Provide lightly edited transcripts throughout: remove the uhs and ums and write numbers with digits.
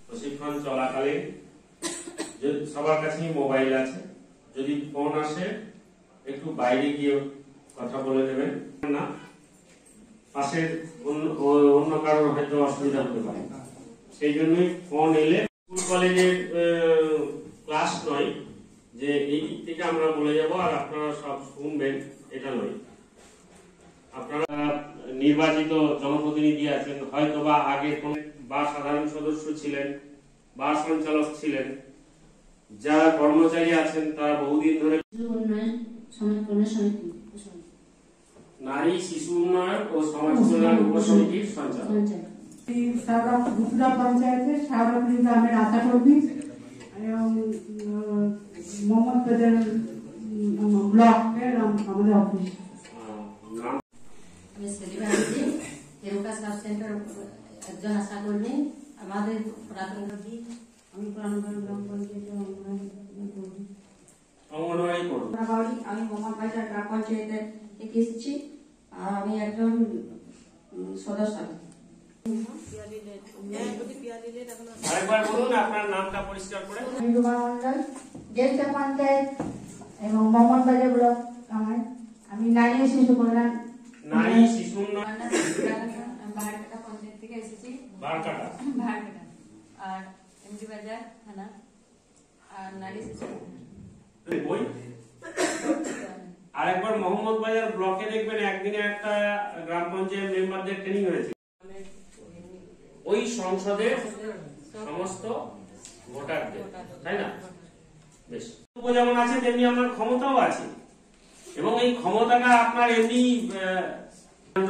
প্রশিক্ষণ চলাকালীন সবার কাছেই মোবাইল আছে, যদি ফোন আসে একটু বাইরে গিয়ে কথা বলে নেবেন, না পাশের অন্য কারোর হয়তো অসুবিধা হতে পারে। সেই জন্যই ফোন এলে স্কুল কলেজের ক্লাস নয় যে এই দিক থেকে আমরা বলে যাব আর আপনারা সব শুনবেন, এটা নয়। আপনারা নির্বাচিত জনপ্রতিনিধি আছেন, হয়তো বা আগে কোন বা সাধারণ সদস্য ছিলেন বা সঞ্চালক ছিলেন, যারা কর্মচারী আছেন তারা বহুদিন ধরে নারী শিশু উন্নয়ন ও সমাজ কল্যাণ উপসমিতির সঞ্চালক। পঞ্চায়েতের শাহরাপুরি গ্রামের আশাকর্মী এবং মোহাম্মদবাজার ব্লকের আমাদের অফিস। আমি সেলিমা আলী, এরুকা সাব সেন্টার একজন আশাকর্মী। আমাদের প্রাথমিক আমি গ্রাম পঞ্চায়েতের অঙ্গনওয়াড়ি করি। আমি মোহাম্মদবাজার গ্রাম পঞ্চায়েতের থেকে এসেছি আর আমি একজন সদস্য। আরেকবার বলুন আপনার নামটা পরিষ্কার করে। রুমা মন্ডল, জেলচা পঞ্চায়েত এবং মোহাম্মদবাজার ব্লক। আমি নারী ও শিশু কল্যাণ নারী শিশু উন্নয়ন বাহারকাটা পঞ্চায়েত থেকে এসেছি। বারকাটা আর এমডি বাজার থানা আর নারী শিশু। আরেকবার মোহাম্মদবাজার ব্লকে দেখবেন একদিনে একটা গ্রাম পঞ্চায়েত মেম্বারদের ট্রেনিং হয়েছে, ওই সংসদের সমস্ত ভোটারদের, তাই না? বেশ, যেমন আছে তেমনি আপনার ক্ষমতাও আছে এবং এই ক্ষমতাটা আপনার এমনি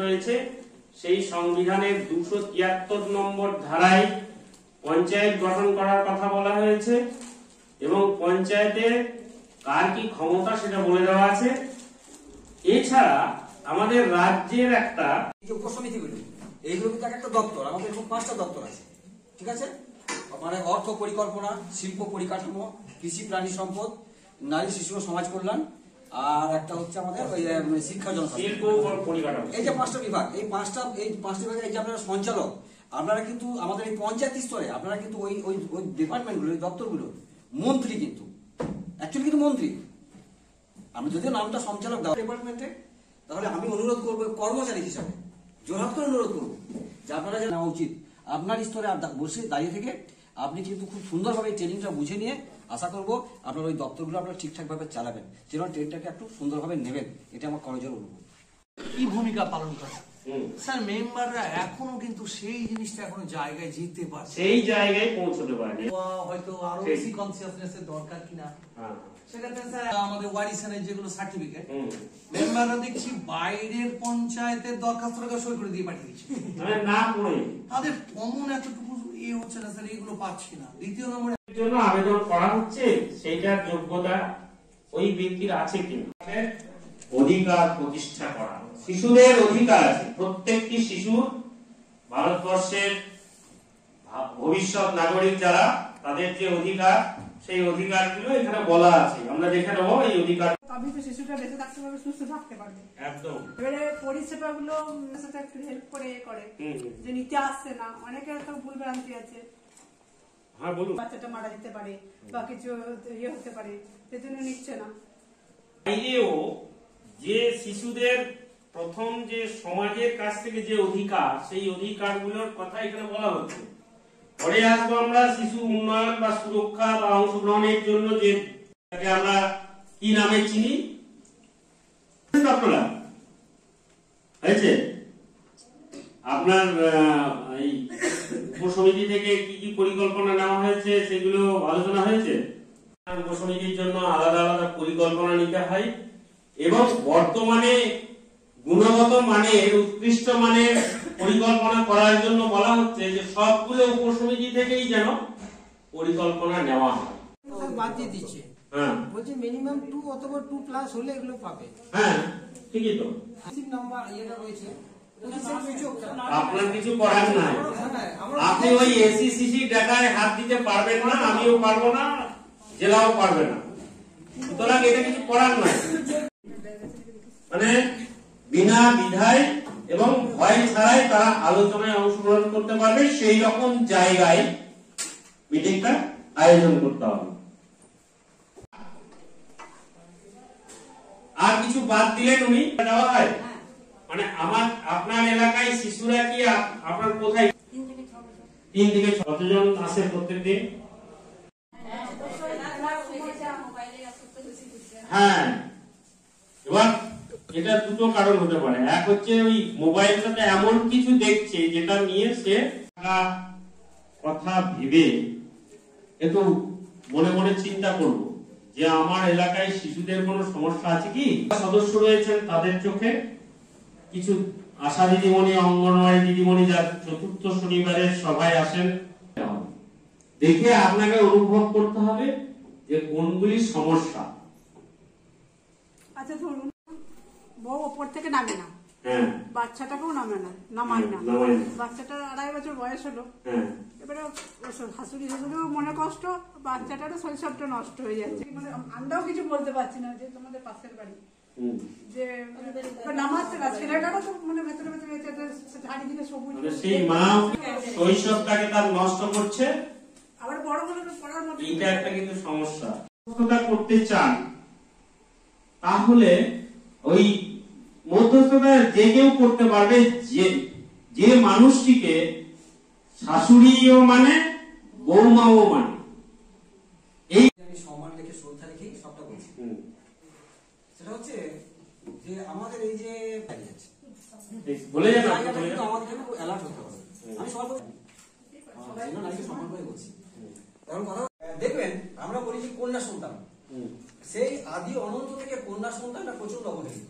রয়েছে। সেই সংবিধানের 273 নম্বর ধারায় পঞ্চায়েত গঠন করার কথা বলা হয়েছে এবং পঞ্চায়েতে কার কি ক্ষমতা সেটা বলে দেওয়া আছে। এছাড়া আমাদের রাজ্যের একটা উপসমিতিগুলো, এইগুলো কিন্তু একটা দপ্তর, আমাদের এরকম 5টা দপ্তর আছে, ঠিক আছে? মানে অর্থ পরিকল্পনা, শিল্প পরিকাঠামো, কৃষি প্রাণী সম্পদ, নারী শিশু ও সমাজ কল্যাণ, আর একটা হচ্ছে আমাদের ওই শিক্ষা শিল্প পরিকাঠামো। এই যে 5টা বিভাগ, এই পাঁচটা বিভাগের এই যে আপনারা সঞ্চালক, আপনারা কিন্তু আমাদের এই পঞ্চায়েত স্তরে আপনারা কিন্তু ওই ওই ওই ডিপার্টমেন্টগুলো, ওই দপ্তরগুলো মন্ত্রী কিন্তু অ্যাকচুয়ালি কিন্তু মন্ত্রী। আমি যদিও নামটা সঞ্চালক দাও ডিপার্টমেন্টে, তাহলে আমি অনুরোধ করবো কর্মচারী হিসাবে, জোরহাত করে অনুরোধ করবো যে আপনারা যা নেওয়া উচিত আপনার স্তরে বসে দাঁড়িয়ে থেকে আপনি কিন্তু খুব সুন্দরভাবে ট্রেনিংটা বুঝে নিয়ে আশা করবো আপনার ওই দপ্তরগুলো আপনারা ঠিকঠাক ভাবে চালাবেন, যেন ট্রেনটাকে একটু সুন্দরভাবে নেবেন। এটা আমার কলেজের অনুরোধ। কি ভূমিকা পালন করে স্যার মেম্বাররা এখনো কিন্তু সেই জিনিসটা এখনো জায়গায় জিততে পারছে, সেই জায়গায় পৌঁছতে পারেনি, হয়তো আরো বেশি কনসিয়াসনেস এর দরকার কিনা। সেক্ষেত্রে স্যার আমাদের ওয়ারিশনের যেগুলো সার্টিফিকেট মেম্বাররা দেখছি বাইরের পঞ্চায়েতের দরখাস্তটাকে সই করে দিয়ে পাঠিয়ে দিচ্ছে, না পড়ে তাদের কমন এতটুকু হচ্ছে না স্যার, এগুলো পাচ্ছি না। দ্বিতীয় নম্বরে জন্য আবেদন করা হচ্ছে, সেইটার যোগ্যতা ওই ব্যক্তির আছে কিনা। অধিকার প্রতিষ্ঠা করা, শিশুদের অধিকার আছে, প্রত্যেকটি শিশুর, ভারতবর্ষের ভবিষ্যৎ নাগরিক যারা, তাদের যে অধিকার, সেই অধিকারগুলো এখানে বলা আছে। আমরা দেখে নেবো এই অধিকার। তবে তো শিশুটা বেঁচে থাকতে পারবে, সুস্থ থাকতে পারবে। একদম। এবারে পরিষেবাগুলো সাথে একটু হেল্প করে যে নিতে আসছে না, অনেকের তো ভুল ভ্রান্তি আছে। হ্যাঁ বলুন। বাচ্চাটা মারা যেতে পারে বা কিছু ইয়ে হতে পারে, সেজন্য নিচ্ছে না। বাইরেও যে শিশুদের প্রথম যে সমাজের কাছ থেকে যে অধিকার, সেই অধিকারগুলোর কথা এখানে বলা হচ্ছে। পরে আসবো আমরা শিশু উন্নয়ন বা সুরক্ষা বা অংশগ্রহণের জন্য যে আমরা কি নামে চিনি, হয়েছে আপনার এই উপসমিতি থেকে কি কি পরিকল্পনা নেওয়া হয়েছে সেগুলো আলোচনা হয়েছে। উপসমিতির জন্য আলাদা আলাদা পরিকল্পনা নিতে হয় এবং বর্তমানে গুণগত মানের, উৎকৃষ্ট মানের পরিকল্পনা করার জন্য বলা হচ্ছে যে সবগুলো উপসমিতি থেকেই যেন পরিকল্পনা নেওয়া হয়। বাদ দিয়ে দিচ্ছে হ্যাঁ বলছি মিনিমাম 2 অথবা 2+ হলে এগুলো পাবে। হ্যাঁ ঠিকই তো, সিম নাম্বার এটা রয়েছে, আপনার কিছু করার নাই। আপনি ওই এসিসিসি ডাটায় হাত দিতে পারবেন না, আমিও পারবো না, জেলাও পারবে না, সুতরাং এটা কিছু করার নাই। মানে বিনা দ্বিধায় এবং ভয় ছাড়াই তারা আলোচনায় অংশগ্রহণ করতে পারবে, সেই রকম জায়গায় মিটিংটা আয়োজন করতে হবে। আর কিছু বাদ দিলেন উনি দেওয়া হয়, মানে আপনার এলাকায় শিশুরা কি আপনার কোথায় 3 থেকে 6 কতজন আসে প্রত্যেকদিন? হ্যাঁ, এবার এটা দুটো কারণ হতে পারে। এক হচ্ছে ওই মোবাইলটাতে এমন কিছু দেখছে যেটা নিয়ে সে কথা ভেবে একটু মনে মনে চিন্তা করব যে আমার এলাকায় শিশুদের কোনো সমস্যা আছে কি। সদস্য রয়েছেন, তাদের চোখে কিছু আশা দিদিমণি, অঙ্গনওয়াড়ি দিদিমণি যার 4র্থ শনিবারের সভায় আসেন, দেখে আপনাকে অনুভব করতে হবে যে কোনগুলি সমস্যা। আচ্ছা ধরুন বউ ওপর থেকে নামে না, হ্যাঁ, বাচ্চাটাকেও নামায় না, নামায় না। বাচ্চাটার 2.5 বছর বয়স হলো, হ্যাঁ, এবারে শাশুড়ি শ্বশুরেও মনে কষ্ট, বাচ্চাটারও শৈশবটা নষ্ট হয়ে যাচ্ছে। মানে আমরাও কিছু বলতে পারছি না যে তোমাদের পাশের বাড়ি যে নামাচ্ছে না, ছেলেটারও তো মানে ভেতরে ভেতরে চারিদিকে সবুজ, সেই মা শৈশবটাকে তার নষ্ট করছে, আবার বড় বড় পড়ার মতো। এটা একটা কিন্তু সমস্যা। মধ্যস্থতা করতে চান তাহলে ওই মধ্যস্থতা যে কেউ করতে পারবে, যে মানুষটিকে শাশুড়িও মানে বৌমাও মানে। এই আমি সম্মান রেখে শ্রদ্ধা রেখে সবটা বলছি। সেটা হচ্ছে যে আমাদের এই যে বলে যান, জায়গাটা কিন্তু আমাদের জন্য খুব অ্যালার্ট হতে হবে। আমি সবার নারীকে সম্মান করে বলছি। কারণ কথা দেখবেন আমরা বলি যে কন্যা সন্তান, সেই আদি অনন্ত থেকে কন্যা সন্তানটা প্রচন্ড অবহেলিত,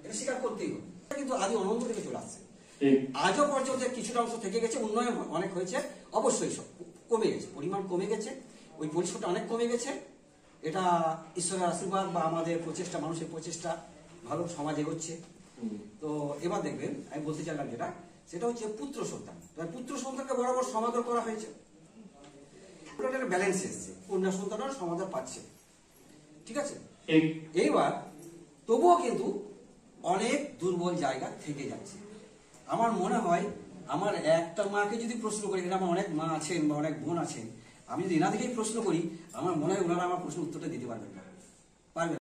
এটা স্বীকার করতেই হবে। কিন্তু আদি অনন্ত থেকে চলে আসছে, আজও পর্যন্ত কিছুটা অংশ থেকে গেছে, উন্নয়ন অনেক হয়েছে, অবশ্যই সব কমে গেছে, পরিমাণ কমে গেছে, ওই পরিসরটা অনেক কমে গেছে। এটা ঈশ্বরের আশীর্বাদ বা আমাদের প্রচেষ্টা, মানুষের প্রচেষ্টা, ভালো সমাজ এগোচ্ছে। তো এবার দেখবেন আমি বলতে চাইলাম যেটা, সেটা হচ্ছে পুত্র সন্তান। পুত্র সন্তানকে বরাবর সমাদর করা হয়েছে, ব্যালেন্স এসছে, কন্যা সন্তানও সমাদর পাচ্ছে, ঠিক আছে। এইবার তবুও কিন্তু অনেক দুর্বল জায়গা থেকে যাচ্ছে। আমার মনে হয় আমার একটা মাকে যদি প্রশ্ন করি, আমার অনেক মা আছেন বা অনেক বোন আছেন, আমি যদি এনা থেকেই প্রশ্ন করি, আমার মনে হয় ওনারা আমার প্রশ্ন উত্তরটা দিতে পারবেন না, পারবেন।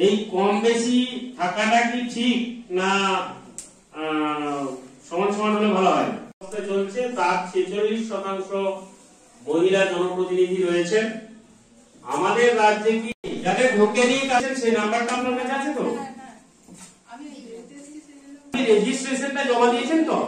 এই কম বেশি থাকাটা কি ঠিক না সমান সমান হলে ভালো হয়? চলছে, তার 46% মহিলা জনপ্রতিনিধি রয়েছেন আমাদের রাজ্যে। কি যাদের ভোটে নিয়ে আছেন সেই নাম্বারটা আপনার কাছে আছে তো? রেজিস্ট্রেশনটা জমা দিয়েছেন তো?